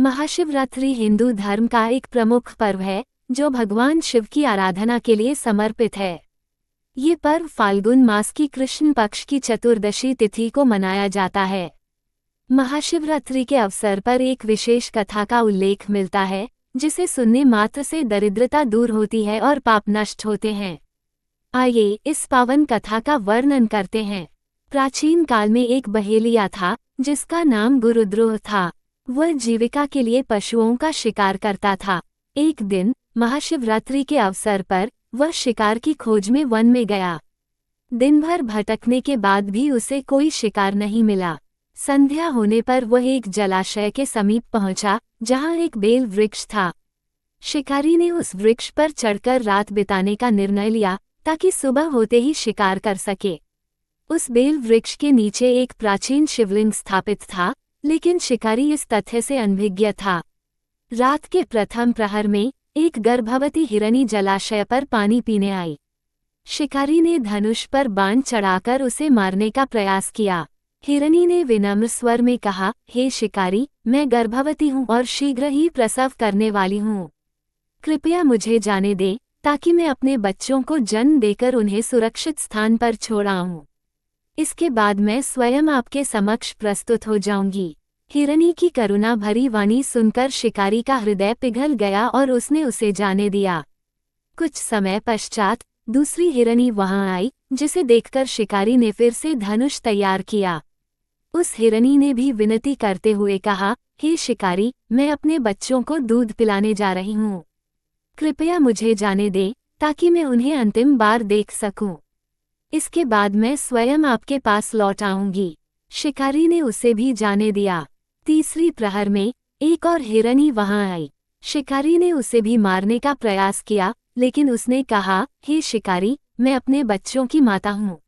महाशिवरात्रि हिंदू धर्म का एक प्रमुख पर्व है जो भगवान शिव की आराधना के लिए समर्पित है। ये पर्व फाल्गुन मास की कृष्ण पक्ष की चतुर्दशी तिथि को मनाया जाता है। महाशिवरात्रि के अवसर पर एक विशेष कथा का उल्लेख मिलता है जिसे सुनने मात्र से दरिद्रता दूर होती है और पाप नष्ट होते हैं। आइए इस पावन कथा का वर्णन करते हैं। प्राचीन काल में एक बहेलिया था जिसका नाम गुरुद्रोह था। वह जीविका के लिए पशुओं का शिकार करता था। एक दिन महाशिवरात्रि के अवसर पर वह शिकार की खोज में वन में गया। दिन भर भटकने के बाद भी उसे कोई शिकार नहीं मिला। संध्या होने पर वह एक जलाशय के समीप पहुंचा जहां एक बेल वृक्ष था। शिकारी ने उस वृक्ष पर चढ़कर रात बिताने का निर्णय लिया ताकि सुबह होते ही शिकार कर सके। उस बेल वृक्ष के नीचे एक प्राचीन शिवलिंग स्थापित था, लेकिन शिकारी इस तथ्य से अनभिज्ञ था। रात के प्रथम प्रहर में एक गर्भवती हिरनी जलाशय पर पानी पीने आई। शिकारी ने धनुष पर बाण चढ़ाकर उसे मारने का प्रयास किया। हिरनी ने विनम्र स्वर में कहा, हे शिकारी, मैं गर्भवती हूँ और शीघ्र ही प्रसव करने वाली हूँ। कृपया मुझे जाने दे ताकि मैं अपने बच्चों को जन्म देकर उन्हें सुरक्षित स्थान पर छोड़ आऊं। इसके बाद मैं स्वयं आपके समक्ष प्रस्तुत हो जाऊंगी। हिरनी की करुणा भरी वाणी सुनकर शिकारी का हृदय पिघल गया और उसने उसे जाने दिया। कुछ समय पश्चात दूसरी हिरनी वहां आई, जिसे देखकर शिकारी ने फिर से धनुष तैयार किया। उस हिरनी ने भी विनती करते हुए कहा, हे शिकारी, मैं अपने बच्चों को दूध पिलाने जा रही हूँ। कृपया मुझे जाने दे ताकि मैं उन्हें अंतिम बार देख सकूं। इसके बाद मैं स्वयं आपके पास लौट आऊंगी। शिकारी ने उसे भी जाने दिया। तीसरी प्रहर में एक और हिरनी वहां आई। शिकारी ने उसे भी मारने का प्रयास किया, लेकिन उसने कहा, हे शिकारी, मैं अपने बच्चों की माता हूँ।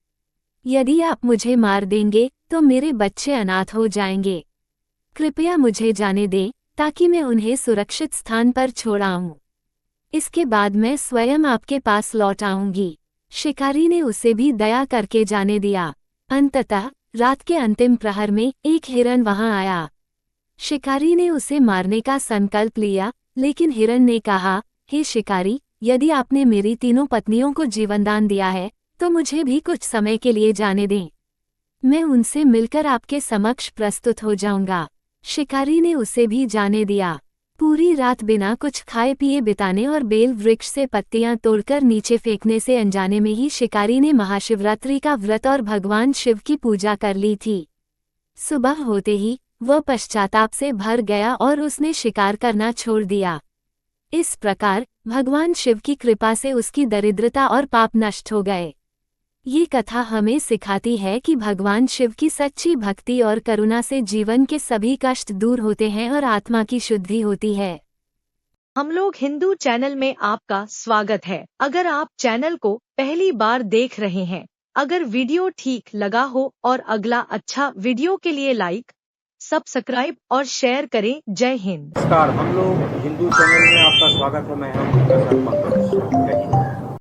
यदि आप मुझे मार देंगे तो मेरे बच्चे अनाथ हो जाएंगे। कृपया मुझे जाने दे ताकि मैं उन्हें सुरक्षित स्थान पर छोड़ आऊं। इसके बाद मैं स्वयं आपके पास लौट आऊंगी। शिकारी ने उसे भी दया करके जाने दिया। अंततः रात के अंतिम प्रहर में एक हिरन वहां आया। शिकारी ने उसे मारने का संकल्प लिया, लेकिन हिरन ने कहा, हे शिकारी, यदि आपने मेरी तीनों पत्नियों को जीवनदान दिया है तो मुझे भी कुछ समय के लिए जाने दें। मैं उनसे मिलकर आपके समक्ष प्रस्तुत हो जाऊंगा। शिकारी ने उसे भी जाने दिया। पूरी रात बिना कुछ खाए पिए बिताने और बेल वृक्ष से पत्तियां तोड़कर नीचे फेंकने से अनजाने में ही शिकारी ने महाशिवरात्रि का व्रत और भगवान शिव की पूजा कर ली थी। सुबह होते ही वह पश्चाताप से भर गया और उसने शिकार करना छोड़ दिया। इस प्रकार भगवान शिव की कृपा से उसकी दरिद्रता और पाप नष्ट हो गए। ये कथा हमें सिखाती है कि भगवान शिव की सच्ची भक्ति और करुणा से जीवन के सभी कष्ट दूर होते हैं और आत्मा की शुद्धि होती है। हम लोग हिंदू चैनल में आपका स्वागत है। अगर आप चैनल को पहली बार देख रहे हैं, अगर वीडियो ठीक लगा हो और अगला अच्छा वीडियो के लिए लाइक, सब्सक्राइब और शेयर करें। जय हिंद। नमस्कार, हम लोग हिंदू चैनल में आपका स्वागत है। मैं हूं पंकज।